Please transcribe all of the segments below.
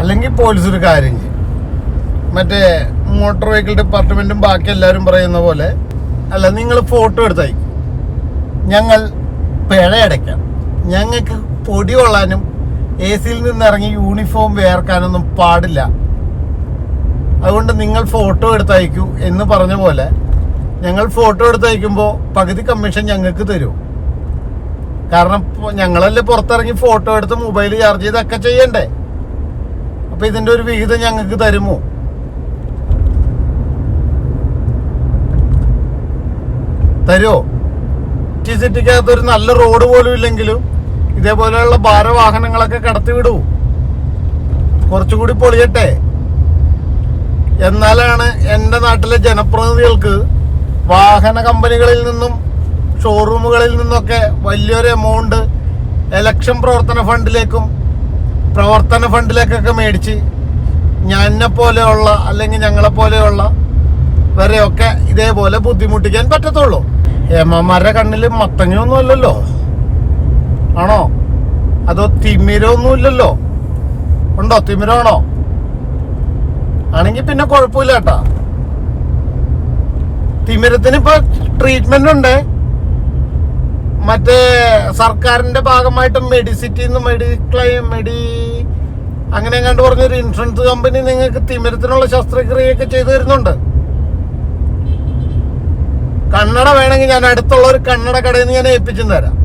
അല്ലെങ്കിൽ പോലീസ് ഒരു കാര്യം ചെയ്യും, മറ്റേ മോട്ടോർ വെഹിക്കിൾ ഡിപ്പാർട്ട്മെൻറ്റും ബാക്കി എല്ലാവരും പറയുന്ന പോലെ അല്ല, നിങ്ങൾ ഫോട്ടോ എടുത്തയക്കും, ഞങ്ങൾ പിഴ അടയ്ക്കാം. ഞങ്ങൾക്ക് പൊടി കൊള്ളാനും AC-യിൽ നിന്നിറങ്ങി യൂണിഫോം വേർക്കാനൊന്നും പാടില്ല, അതുകൊണ്ട് നിങ്ങൾ ഫോട്ടോ എടുത്തയക്കൂ എന്ന് പറഞ്ഞ പോലെ ഞങ്ങൾ ഫോട്ടോ എടുത്തയക്കുമ്പോൾ പകുതി കമ്മീഷൻ ഞങ്ങൾക്ക് തരും. കാരണം ഞങ്ങളല്ലേ പുറത്തിറങ്ങി ഫോട്ടോ എടുത്ത് മൊബൈൽ ചാർജ് ചെയ്തൊക്കെ ചെയ്യണ്ടേ. അപ്പം ഇതിൻ്റെ ഒരു വിഹിതം ഞങ്ങൾക്ക് തരുമോ? തരുമോ? സിറ്റിക്കകത്ത് ഒരു നല്ല റോഡ് പോലും ഇല്ലെങ്കിലും ഇതേപോലെയുള്ള ഭാരവാഹനങ്ങളൊക്കെ കടത്തി വിടൂ, കുറച്ചുകൂടി പൊളിയട്ടെ. എന്നാലാണ് എൻ്റെ നാട്ടിലെ ജനപ്രതിനിധികൾക്ക് വാഹന കമ്പനികളിൽ നിന്നും ഷോറൂമുകളിൽ നിന്നൊക്കെ വലിയൊരു എമൗണ്ട് ഇലക്ഷൻ പ്രവർത്തന ഫണ്ടിലേക്കൊക്കെ മേടിച്ച് എന്നെ പോലെയുള്ള അല്ലെങ്കിൽ ഞങ്ങളെപ്പോലെയുള്ള വരെയൊക്കെ ഇതേപോലെ ബുദ്ധിമുട്ടിക്കാൻ പറ്റത്തുള്ളൂ. ഏമാന്മാരുടെ കണ്ണിൽ മത്തങ്ങയൊന്നും അല്ലല്ലോ, ആണോ? അതോ തിമിരമൊന്നുമില്ലല്ലോ? ഉണ്ടോ? തിമിരമാണോ? ആണെങ്കിൽ പിന്നെ കുഴപ്പമില്ല കേട്ടാ. തിമിരത്തിന് ഇപ്പൊ ട്രീറ്റ്മെന്റ് ഉണ്ട്. മറ്റേ സർക്കാരിന്റെ ഭാഗമായിട്ട് മെഡിസിറ്റിന്ന് അങ്ങനെ എങ്ങാണ്ട് പറഞ്ഞൊരു ഇൻഷുറൻസ് കമ്പനി നിങ്ങൾക്ക് തിമിരത്തിനുള്ള ശസ്ത്രക്രിയയൊക്കെ ചെയ്തു തരുന്നുണ്ട്. കണ്ണട വേണമെങ്കിൽ ഞാൻ അടുത്തുള്ള ഒരു കണ്ണട കടയിൽ നിന്ന് ഞാൻ ഏൽപ്പിച്ചു തരാം.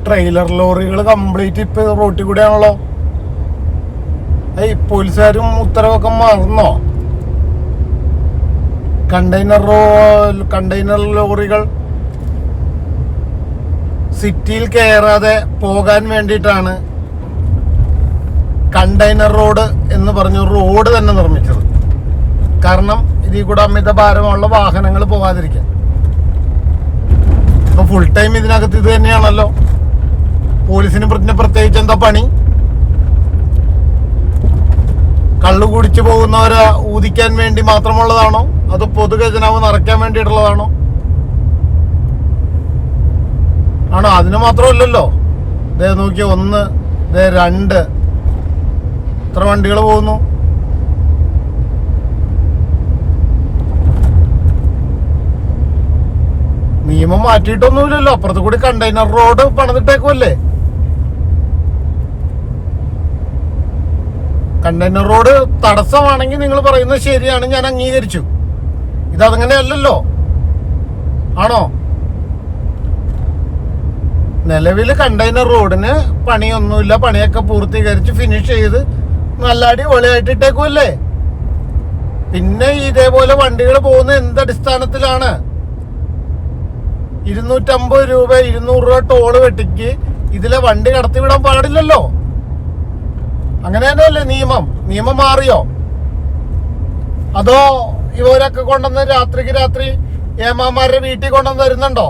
ട്രെയിലർ ലോറികൾ കംപ്ലീറ്റ് ഇപ്പൊ റോട്ടിൽ കൂടെയാണല്ലോ. പോലീസുകാരും ഉത്തരവൊക്കെ മറന്നോ? കണ്ടെയ്നർ ലോറികൾ സിറ്റിയിൽ കയറാതെ പോകാൻ വേണ്ടിയിട്ടാണ് കണ്ടെയ്നർ റോഡ് എന്ന് പറഞ്ഞ റോഡ് തന്നെ നിർമ്മിച്ചത്. കാരണം ഇതിൽ കൂടെ അമിത ഭാരമുള്ള വാഹനങ്ങൾ പോകാതിരിക്കാൻ. അപ്പൊ ഫുൾ ടൈം ഇതിനകത്ത് ഇത് തന്നെയാണല്ലോ. പോലീസിന് പ്രത്യേകിച്ച് എന്താ പണി? കള്ളു കുടിച്ചു പോകുന്നവരെ ഊതിക്കാൻ വേണ്ടി മാത്രമുള്ളതാണോ, അതോ പൊതുഖജനാവ് നിറയ്ക്കാൻ വേണ്ടിയിട്ടുള്ളതാണോ? ആണോ? അതിന് മാത്രമല്ലല്ലോ. ദേ നോക്കിയ 1, 2 എത്ര വണ്ടികൾ പോകുന്നു. നിയമം മാറ്റിയിട്ടൊന്നുമില്ലല്ലോ. അപ്പുറത്ത് കൂടി കണ്ടെയ്നർ റോഡ് പണിതിട്ടേക്കുമല്ലേ. കണ്ടെയ്നർ റോഡ് തടസ്സമാണെങ്കിൽ നിങ്ങൾ പറയുന്നത് ശരിയാണ്, ഞാൻ അംഗീകരിച്ചു. ഇതങ്ങനെയല്ലല്ലോ, ആണോ? നിലവിൽ കണ്ടെയ്നർ റോഡിന് പണിയൊന്നുമില്ല, പണിയൊക്കെ പൂർത്തീകരിച്ച് ഫിനിഷ് ചെയ്ത് നല്ല അടിപൊളിയായിട്ട് ഇട്ടേക്കുമല്ലേ. പിന്നെ ഇതേപോലെ വണ്ടികൾ പോകുന്ന എന്തടിസ്ഥാനത്തിലാണ്? 250 രൂപ 200 രൂപ ടോള് വെട്ടിക്ക് ഇതിലെ വണ്ടി കടത്തിവിടാൻ പാടില്ലല്ലോ. അങ്ങനെ തന്നെയല്ലേ നിയമം മാറിയോ? അതോ ഇവരൊക്കെ കൊണ്ടുവന്ന് രാത്രി ഏമാമാരുടെ വീട്ടിൽ കൊണ്ടുവന്ന് തരുന്നുണ്ടോ?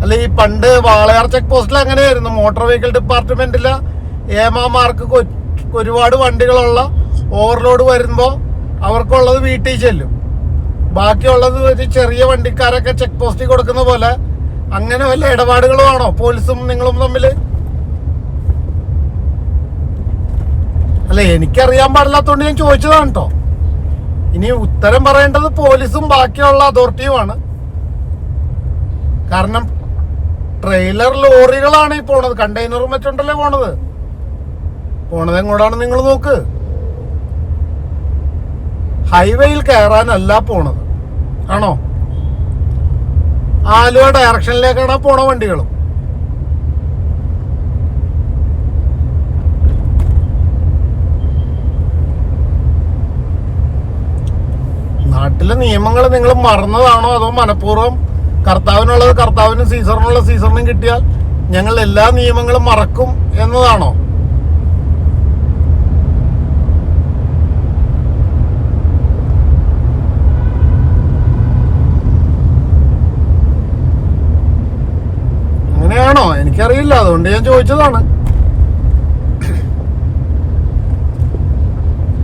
അല്ല, ഈ പണ്ട് വാളയാർ ചെക്ക് പോസ്റ്റിൽ അങ്ങനെയായിരുന്നു. മോട്ടോർ വെഹിക്കിൾ ഡിപ്പാർട്ട്മെന്റില് ഏമാമാർക്ക് ഒരുപാട് വണ്ടികളുള്ള ഓവർലോഡ് വരുമ്പോൾ അവർക്കുള്ളത് വീട്ടിൽ ചെല്ലും, ബാക്കിയുള്ളത് ഒരു ചെറിയ വണ്ടിക്കാരൊക്കെ ചെക്ക് പോസ്റ്റിൽ കൊടുക്കുന്ന പോലെ. അങ്ങനെ വല്ല ഇടപാടുകളുമാണോ പോലീസും നിങ്ങളും തമ്മിൽ? അല്ല, എനിക്കറിയാൻ പാടില്ലാത്തതുകൊണ്ട് ഞാൻ ചോദിച്ചതാണ് കേട്ടോ. ഇനി ഉത്തരം പറയേണ്ടത് പോലീസും ബാക്കിയുള്ള അതോറിറ്റിയുമാണ്. കാരണം ട്രെയിലർ ലോറികളാണ് ഈ പോണത്, കണ്ടെയ്നറും വെച്ചോണ്ടല്ലേ പോണത് എങ്ങോട്ടാണ് നിങ്ങൾ നോക്ക്. ഹൈവേയിൽ കയറാനല്ല പോണത്, ആണോ? ആലുവ ഡയറക്ഷനിലേക്കാണ് പോണ വണ്ടികളും. നാട്ടിലെ നിയമങ്ങൾ നിങ്ങൾ മറന്നതാണോ, അതോ മനഃപൂർവ്വം കർത്താവിനുള്ളത് കർത്താവിനും സീസറിനും കിട്ടിയാൽ ഞങ്ങൾ എല്ലാ നിയമങ്ങളും മറക്കും എന്നതാണോ? അങ്ങനെയാണോ? എനിക്കറിയില്ല, അതുകൊണ്ട് ഞാൻ ചോദിച്ചതാണ്.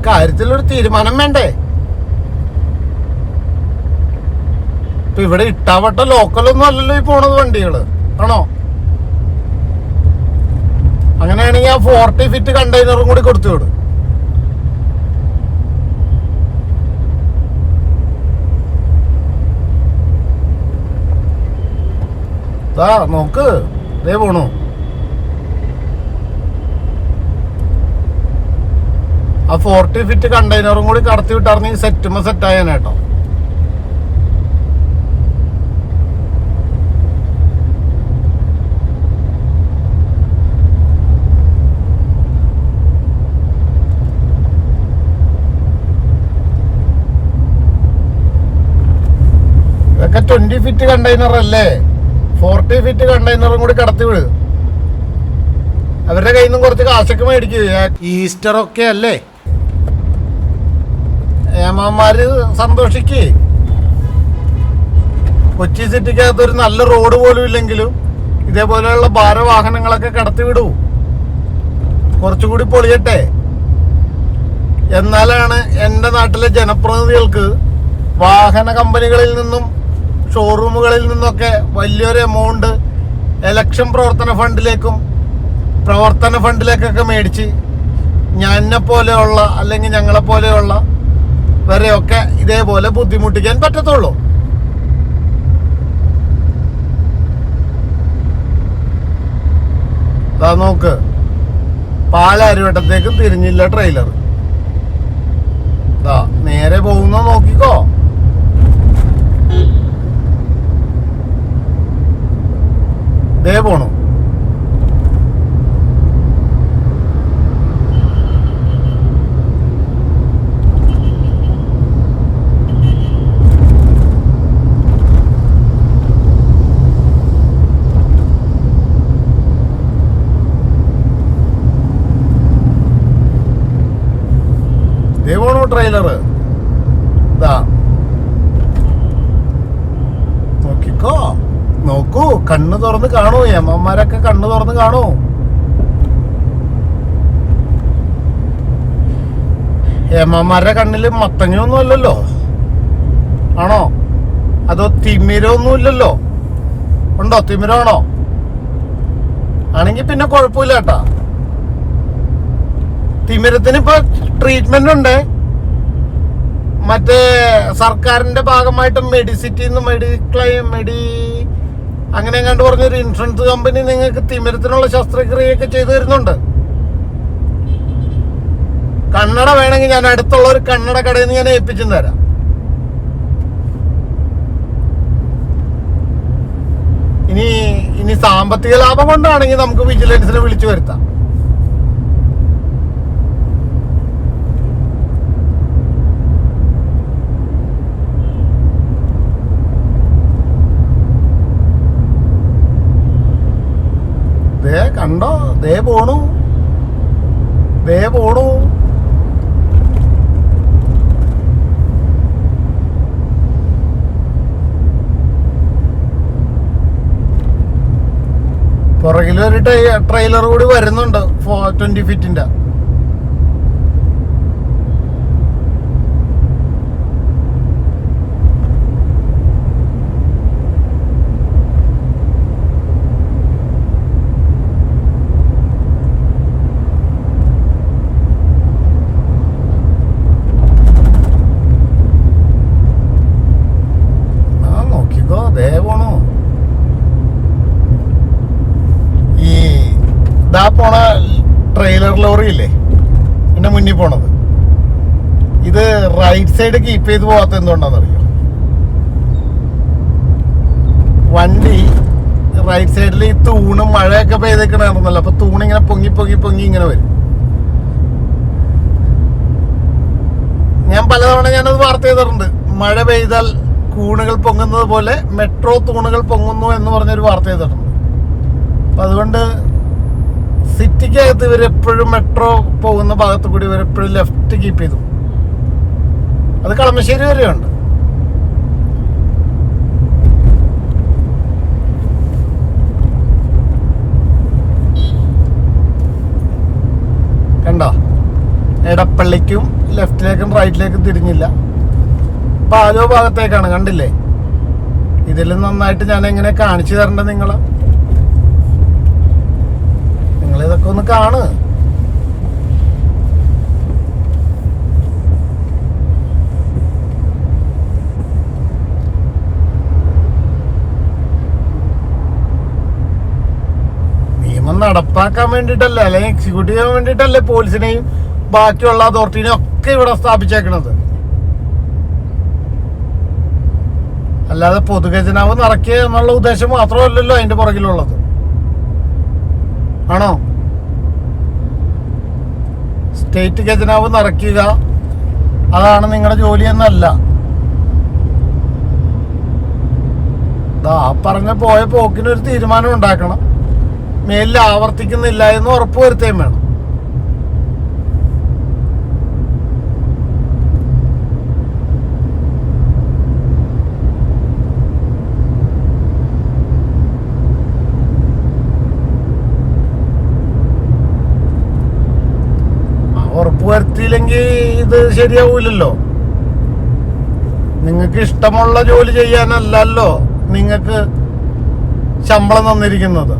കാര്യത്തിലൊരു തീരുമാനം വേണ്ടേ? ഇപ്പൊ ഇവിടെ ഇട്ടാവട്ട ലോക്കലൊന്നും അല്ലല്ലോ ഈ പോണത് വണ്ടികള്, ആണോ? 40 ഫീറ്റ് കണ്ടെയ്നറും കൂടി കൊടുത്തു വിടും. നോക്ക്, ദേ പോണു. ആ 40 ഫീറ്റ് കണ്ടെയ്നറും കൂടി കടത്തി വിട്ടാർന്നെങ്കിൽ സെറ്റായേനേട്ടോ. ഇതൊക്കെ 20 ഫീറ്റ് കണ്ടെയ്നർ അല്ലേ? 40 ഫീറ്റ് കണ്ടെയ്നറും കൂടി കടത്തി വിട്. അവരുടെ കയ്യിൽ നിന്നും കുറച്ച് കാശൊക്കെ മേടിക്കുക. ഈസ്റ്റർ ഒക്കെ അല്ലേ, ഏമാന്മാര് സന്തോഷിക്കേ. കൊച്ചി സിറ്റിക്കകത്ത് ഒരു നല്ല റോഡ് പോലും ഇല്ലെങ്കിലും ഇതേപോലെയുള്ള ഭാരവാഹനങ്ങളൊക്കെ കടത്തി വിടൂ. കുറച്ചുകൂടി പൊളിയട്ടെ. എന്നാലാണ് എൻ്റെ നാട്ടിലെ ജനപ്രതിനിധികൾക്ക് വാഹന കമ്പനികളിൽ നിന്നും ഷോറൂമുകളിൽ നിന്നൊക്കെ വലിയൊരു എമൗണ്ട് ഇലക്ഷൻ പ്രവർത്തന ഫണ്ടിലേക്കൊക്കെ മേടിച്ച് എന്നെ പോലെയുള്ള അല്ലെങ്കിൽ ഞങ്ങളെ പോലെയുള്ള വരെയൊക്കെ ഇതേപോലെ ബുദ്ധിമുട്ടിക്കാൻ പറ്റത്തുള്ളൂ. നോക്ക്, പാലാരിവട്ടത്തേക്കും തിരിഞ്ഞില്ല ട്രെയിലർ. നേരെ പോകുന്ന നോക്കിക്കോ. ദേ പോണു. ട്രെയിലർ നോക്കിക്കോ. നോക്കൂ, കണ്ണ് തുറന്ന് കാണൂ. ഏമാന്മാരൊക്കെ കണ്ണ് തുറന്ന് കാണൂ. ഏമാന്മാരുടെ കണ്ണില് മത്തങ്ങയൊന്നും അല്ലല്ലോ, ആണോ? അതോ തിമിരൊന്നും ഇല്ലല്ലോ? ഉണ്ടോ? തിമിരാണോ? ആണെങ്കി പിന്നെ കുഴപ്പമില്ല കേട്ടാ. തിമിരത്തിന് ഇപ്പൊ ട്രീറ്റ്മെന്റ് ഉണ്ട്. മറ്റേ സർക്കാരിന്റെ ഭാഗമായിട്ട് മെഡിസിറ്റിന്ന് അങ്ങനെ എങ്ങാണ്ട് പറഞ്ഞൊരു ഇൻഷുറൻസ് കമ്പനി നിങ്ങൾക്ക് തിമിരത്തിനുള്ള ശസ്ത്രക്രിയയൊക്കെ ചെയ്തു തരുന്നുണ്ട്. കണ്ണട വേണമെങ്കിൽ ഞാൻ അടുത്തുള്ള ഒരു കണ്ണട കടയിൽ നിന്ന് ഞാൻ ഏൽപ്പിച്ചും തരാം. ഇനി സാമ്പത്തിക ലാഭം കൊണ്ടാണെങ്കിൽ നമുക്ക് വിജിലൻസിനെ വിളിച്ചു വരുത്താം. കണ്ടോ, ദേ പോണു. പുറകിലൊരു ട്രെയിലർ കൂടി വരുന്നുണ്ട് 20 ഫീറ്റിന്റെ. പോണ ട്രെയിലർ ലോറി ഇല്ലേ എന്റെ മുന്നിൽ പോണത്, ഇത് റൈറ്റ് സൈഡ് കീപ്പ് ചെയ്ത് പോകാത്ത എന്തുകൊണ്ടാണെന്നറിയോ? വണ്ടി റൈറ്റ് സൈഡിൽ ഈ തൂണ് മഴയൊക്കെ പെയ്തേക്കണല്ലോ, അപ്പൊ തൂണിങ്ങനെ പൊങ്ങി ഇങ്ങനെ വരും. ഞാൻ പലതവണ ഞാനത് വാർത്ത ചെയ്തിട്ടുണ്ട്. മഴ പെയ്താൽ കൂണുകൾ പൊങ്ങുന്നത് പോലെ മെട്രോ തൂണുകൾ പൊങ്ങുന്നു എന്ന് പറഞ്ഞൊരു വാർത്ത ചെയ്തിട്ടുണ്ട്. അപ്പൊ അതുകൊണ്ട് സിറ്റിക്കകത്ത് ഇവരെപ്പോഴും മെട്രോ പോകുന്ന ഭാഗത്ത് കൂടി ഇവരെപ്പോഴും ലെഫ്റ്റ് കീപ്പ് ചെയ്തു. അത് കളമശ്ശേരി വരെയുണ്ട്. കണ്ടോ, എടപ്പള്ളിക്കും ലെഫ്റ്റിലേക്കും റൈറ്റിലേക്കും തിരിഞ്ഞില്ല. പാലോ ഭാഗത്തേക്കാണ്, കണ്ടില്ലേ? ഇതിൽ നന്നായിട്ട് ഞാൻ എങ്ങനെ കാണിച്ചു തരേണ്ടത് നിങ്ങളിതൊക്കെ ഒന്ന് കാണ്. നിയമം നടപ്പാക്കാൻ വേണ്ടിയിട്ടല്ലേ, അല്ലെങ്കിൽ എക്സിക്യൂട്ട് ചെയ്യാൻ വേണ്ടിയിട്ടല്ലേ പോലീസിനെയും ബാക്കിയുള്ള അതോറിറ്റിനെയും ഒക്കെ ഇവിടെ സ്ഥാപിച്ചേക്കണത്. അല്ലാതെ പൊതുഖജനാവ് നിറയ്ക്കുക എന്നുള്ള ഉദ്ദേശം മാത്രമല്ലല്ലോ അതിന്റെ പുറകിലുള്ളത്. ആണോ? സ്റ്റേറ്റ് ഖജനാവ് നിറയ്ക്കുക അതാണ് നിങ്ങളുടെ ജോലി എന്നല്ല. പറഞ്ഞ പോയ പോക്കിനൊരു തീരുമാനം ഉണ്ടാക്കണം. മേലിൽ ആവർത്തിക്കുന്നില്ല എന്ന് ഉറപ്പുവരുത്തുകയും വേണം. ഉറപ്പുവരുത്തിയില്ലെങ്കിൽ ഇത് ശരിയാവൂലല്ലോ. നിങ്ങൾക്ക് ഇഷ്ടമുള്ള ജോലി ചെയ്യാനല്ലല്ലോ നിങ്ങൾക്ക് ശമ്പളം തന്നിരിക്കുന്നത്.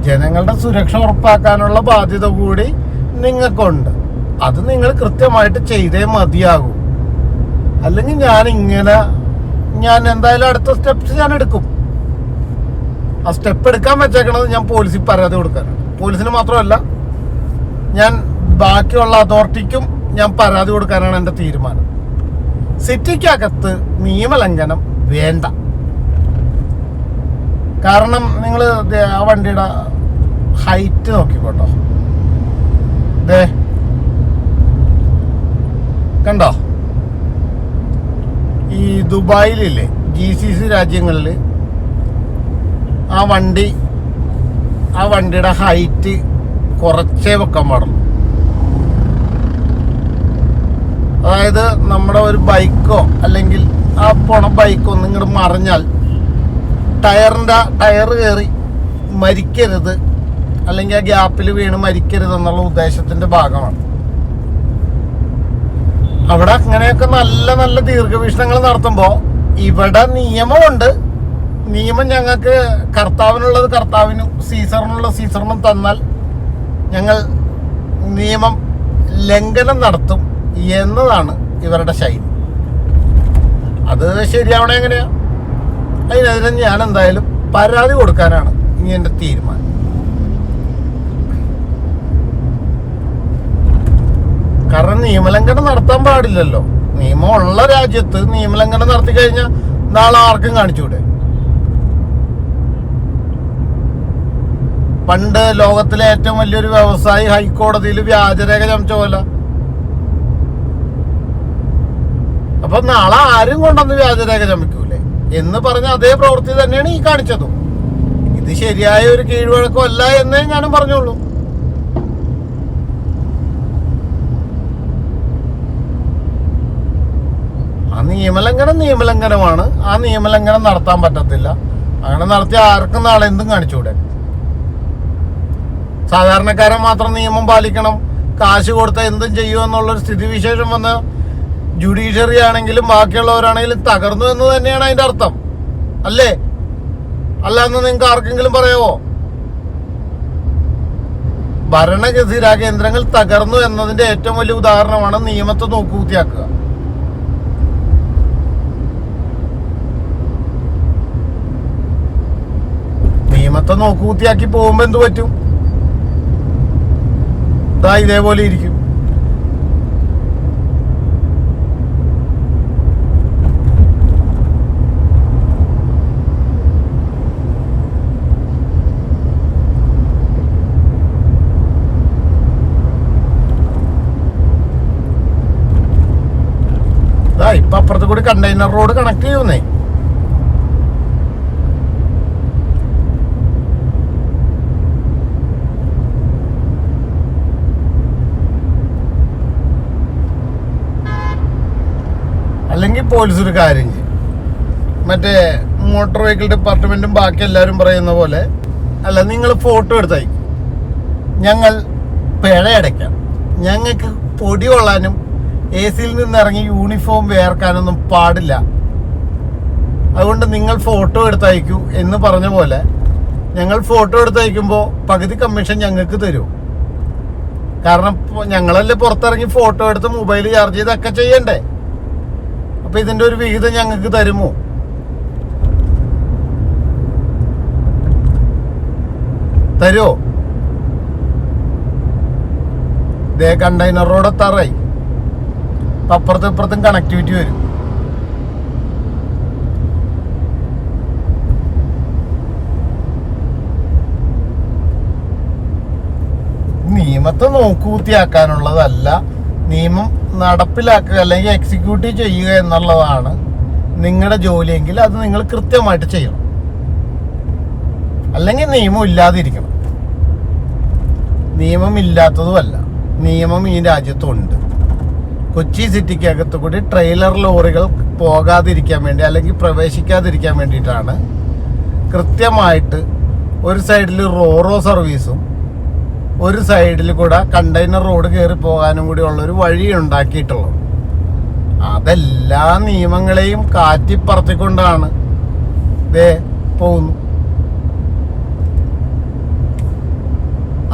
ജനങ്ങളുടെ സുരക്ഷ ഉറപ്പാക്കാനുള്ള ബാധ്യത കൂടി നിങ്ങൾക്കുണ്ട്. അത് നിങ്ങൾ കൃത്യമായിട്ട് ചെയ്തേ മതിയാകൂ. അല്ലെങ്കിൽ ഞാൻ എന്തായാലും അടുത്ത സ്റ്റെപ്സ് ഞാൻ എടുക്കും. ആ സ്റ്റെപ്പ് എടുക്കാൻ വെച്ചേക്കണത് ഞാൻ പോലീസിൽ പരാതി കൊടുക്കാനാണ്. പോലീസിന് മാത്രമല്ല, ഞാൻ ബാക്കിയുള്ള അതോറിറ്റിക്കും ഞാൻ പരാതി കൊടുക്കാനാണ് എൻ്റെ തീരുമാനം. സിറ്റിക്കകത്ത് നിയമലംഘനം വേണ്ട. കാരണം നിങ്ങൾ ആ വണ്ടിയുടെ ഹൈറ്റ് നോക്കിക്കോട്ടോ. കണ്ടോ? ഈ ദുബായിലില്ലേ, GCC രാജ്യങ്ങളിൽ ആ വണ്ടിയുടെ ഹൈറ്റ് കുറച്ചേ വെക്കാൻ പാടുള്ളൂ. അതായത് നമ്മുടെ ഒരു ബൈക്കോ അല്ലെങ്കിൽ ആ പോണ ബൈക്കോ ഇങ്ങോട്ട് മറിഞ്ഞാൽ ടയർ കയറി മരിക്കരുത്, അല്ലെങ്കിൽ ആ ഗ്യാപ്പിൽ വീണ് മരിക്കരുത് എന്നുള്ള ഉദ്ദേശത്തിന്റെ ഭാഗമാണ്. അവിടെ അങ്ങനെയൊക്കെ നല്ല നല്ല ദീർഘവീക്ഷണങ്ങൾ നടത്തുമ്പോൾ ഇവിടെ നിയമമുണ്ട്. നിയമം ഞങ്ങൾക്ക് കർത്താവിനുള്ളത് കർത്താവിനും സീസറിനുള്ളത് സീസറിനും തന്നാൽ ഞങ്ങൾ നിയമം ലംഘനം നടത്തും എന്നതാണ് ഇവരുടെ ശൈലി. അത് ശരിയാവണേ എങ്ങനെയാ? അതിനെതിരെ ഞാൻ എന്തായാലും പരാതി കൊടുക്കാനാണ് ഇനി എൻ്റെ തീരുമാനം. കാരണം നിയമലംഘനം നടത്താൻ പാടില്ലല്ലോ. നിയമമുള്ള രാജ്യത്ത് നിയമലംഘനം നടത്തി കഴിഞ്ഞാൽ നാളെ ആർക്കും കാണിച്ചൂടെ? പണ്ട് ലോകത്തിലെ ഏറ്റവും വലിയൊരു വ്യവസായി ഹൈക്കോടതിയിൽ വ്യാജരേഖ ചമച്ച പോലെ. അപ്പൊ നാളെ ആരും കൊണ്ടൊന്ന് വ്യാജരേഖ ചമയ്ക്കൂലേ എന്ന് പറഞ്ഞ അതേ പ്രവൃത്തി തന്നെയാണ് ഈ കാണിച്ചതും. ഇത് ശരിയായ ഒരു കീഴ്വഴക്കമല്ല എന്നേ ഞാനും പറഞ്ഞോളൂ. ആ നിയമലംഘനമാണ്. ആ നിയമലംഘനം നടത്താൻ പറ്റത്തില്ല. അങ്ങനെ നടത്തിയ ആർക്കും നാളെ എന്തും കാണിച്ചൂടെ? സാധാരണക്കാരൻ മാത്രം നിയമം പാലിക്കണം, കാശ് കൊടുത്താൽ എന്തും ചെയ്യുമെന്നുള്ളൊരു സ്ഥിതിവിശേഷം വന്ന് ജുഡീഷ്യറി ആണെങ്കിലും ബാക്കിയുള്ളവരാണെങ്കിലും തകർന്നു എന്ന് തന്നെയാണ് അതിന്റെ അർത്ഥം, അല്ലേ? അല്ലാന്ന് നിങ്ങൾക്ക് ആർക്കെങ്കിലും പറയാവോ? ഭരണഗതിരാ കേന്ദ്രങ്ങൾ തകർന്നു എന്നതിന്റെ ഏറ്റവും വലിയ ഉദാഹരണമാണ് നിയമത്തെ നോക്കുകുത്തിയാക്കുക. നിയമത്തെ നോക്കുകുത്തിയാക്കി പോകുമ്പോ എന്ത് പറ്റും? ഇതേപോലെ ഇരിക്കും. ഇപ്പൊ അപ്പുറത്ത് കൂടി കണ്ടെയ്നർ റോഡ് കണക്ട് ചെയ്യുന്നേ. അല്ലെങ്കിൽ പോലീസ് ഒരു കാര്യം ചെയ്യും, മറ്റേ മോട്ടോർ വെഹിക്കിൾ ഡിപ്പാർട്ട്മെന്റും ബാക്കി എല്ലാവരും പറയുന്ന പോലെ അല്ല, നിങ്ങൾ ഫോട്ടോ എടുത്തയക്കും, ഞങ്ങൾ പിഴ അടയ്ക്കാം. ഞങ്ങൾക്ക് പൊടി കൊള്ളാനും AC-യിൽ നിന്നിറങ്ങി യൂണിഫോം വേർക്കാനൊന്നും പാടില്ല, അതുകൊണ്ട് നിങ്ങൾ ഫോട്ടോ എടുത്തയക്കൂ എന്ന് പറഞ്ഞ പോലെ ഞങ്ങൾ ഫോട്ടോ എടുത്തയക്കുമ്പോൾ പകുതി കമ്മീഷൻ ഞങ്ങൾക്ക് തരും. കാരണം ഞങ്ങളല്ലേ പുറത്തിറങ്ങി ഫോട്ടോ എടുത്ത് മൊബൈൽ ചാർജ് ചെയ്തൊക്കെ ചെയ്യണ്ടേ? അപ്പൊ ഇതിന്റെ ഒരു വിഹിതം ഞങ്ങൾക്ക് തരുമോ? തരുമോ? ഇതേ കണ്ടെയ്നർ റോഡ് എത്താറായി. അപ്പം അപ്പുറത്തും ഇപ്പുറത്തും കണക്ടിവിറ്റി വരും. നിയമത്തെ നോക്കുകൂത്തിയാക്കാനുള്ളതല്ല, നിയമം നടപ്പിലാക്കുക അല്ലെങ്കിൽ എക്സിക്യൂട്ടീവ് ചെയ്യുക എന്നുള്ളതാണ് നിങ്ങളുടെ ജോലിയെങ്കിൽ അത് നിങ്ങൾ കൃത്യമായിട്ട് ചെയ്യണം. അല്ലെങ്കിൽ നിയമം ഇല്ലാതിരിക്കണം. നിയമം ഇല്ലാത്തതുമല്ല, നിയമം ഈ രാജ്യത്തുണ്ട്. കൊച്ചി സിറ്റിക്കകത്ത് കൂടി ട്രെയിലർ ലോറികൾ പോകാതിരിക്കാൻ വേണ്ടി അല്ലെങ്കിൽ പ്രവേശിക്കാതിരിക്കാൻ വേണ്ടിയിട്ടാണ് കൃത്യമായിട്ട് ഒരു സൈഡിൽ റോറോ സർവീസും ഒരു സൈഡിൽ കൂടെ കണ്ടെയ്നർ റോഡ് കയറി പോകാനും കൂടി ഉള്ളൊരു വഴി ഉണ്ടാക്കിയിട്ടുള്ളത്. അതെല്ലാ നിയമങ്ങളെയും കാറ്റിപ്പറത്തിക്കൊണ്ടാണ് ദേ പോകുന്നു.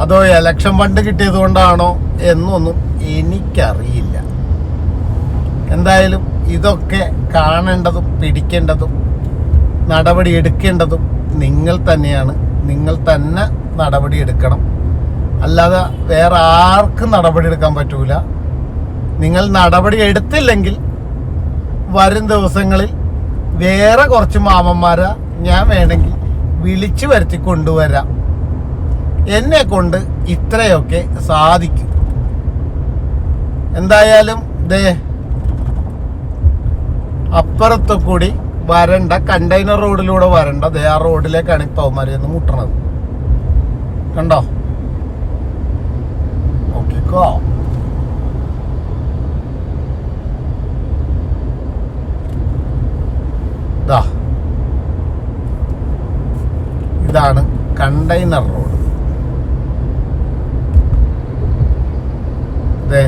അതോ ഇലക്ഷൻ ഫണ്ട് കിട്ടിയത് കൊണ്ടാണോ എന്നൊന്നും എനിക്കറിയില്ല. എന്തായാലും ഇതൊക്കെ കാണേണ്ടതും പിടിക്കേണ്ടതും നടപടി എടുക്കേണ്ടതും നിങ്ങൾ തന്നെയാണ്. നിങ്ങൾ തന്നെ നടപടി എടുക്കണം. അല്ലാതെ വേറെ ആർക്കും നടപടി എടുക്കാൻ പറ്റൂല. നിങ്ങൾ നടപടി എടുത്തില്ലെങ്കിൽ വരും ദിവസങ്ങളിൽ വേറെ കുറച്ച് മാമന്മാരെ ഞാൻ വേണമെങ്കിൽ വിളിച്ചു വരുത്തി കൊണ്ടുവരാം. എന്നെ കൊണ്ട് ഇത്രയൊക്കെ സാധിക്കും. എന്തായാലും ദേ അപ്പുറത്ത് കൂടി വരണ്ട, കണ്ടെയ്നർ റോഡിലൂടെ വരണ്ട, ദേ ആ റോഡിലേക്കാണ് ഇപ്പം അവന്മാരെയൊന്ന് മുട്ടണത്. കണ്ടോ? നോക്കിക്കോ. ഇതാണ് കണ്ടെയ്നർ റോഡ്. ദേ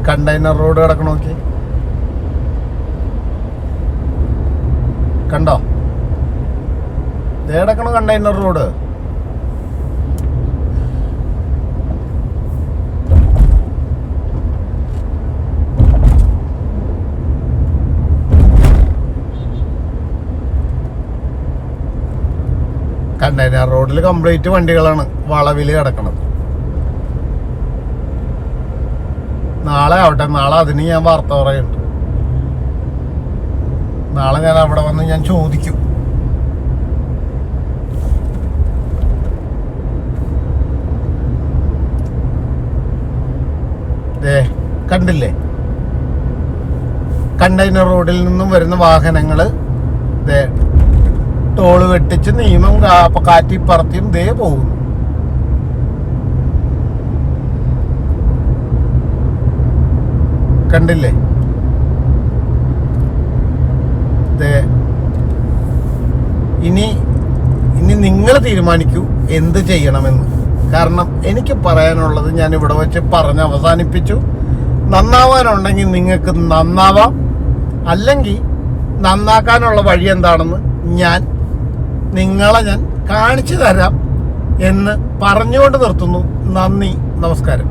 കണ്ടെയ്നർ റോഡ് കിടക്കണ നോക്കി. കണ്ടോ? ദേ കിടക്കണ കണ്ടെയ്നർ റോഡ്. കണ്ടെയ്നർ റോഡിൽ കംപ്ലീറ്റ് വണ്ടികളാണ് വളവിൽ കിടക്കണത്. നാളെ ആവട്ടെ, നാളെ അതിന് ഞാൻ വാർത്ത പറയുന്നുണ്ട്. നാളെ ഞാൻ അവിടെ വന്ന് ഞാൻ ചോദിക്കും. കണ്ടില്ലേ? കണ്ടെയ്നർ റോഡിൽ നിന്നും വരുന്ന വാഹനങ്ങൾ ടോള് വെട്ടിച്ച് നിയമം കാറ്റിപ്പറത്തിയും ദേ പോകുന്നു. കണ്ടില്ലേ? ഇനി നിങ്ങൾ തീരുമാനിക്കൂ എന്ത് ചെയ്യണമെന്ന്. കാരണം എനിക്ക് പറയാനുള്ളത് ഞാൻ ഇവിടെ വെച്ച് പറഞ്ഞ് അവസാനിപ്പിച്ചു. നന്നാവാനുണ്ടെങ്കിൽ നിങ്ങൾക്ക് നന്നാവാം, അല്ലെങ്കിൽ നന്നാക്കാനുള്ള വഴി എന്താണെന്ന് നിങ്ങളെ ഞാൻ കാണിച്ചു തരാം എന്ന് പറഞ്ഞുകൊണ്ട് നിർത്തുന്നു. നന്ദി, നമസ്കാരം.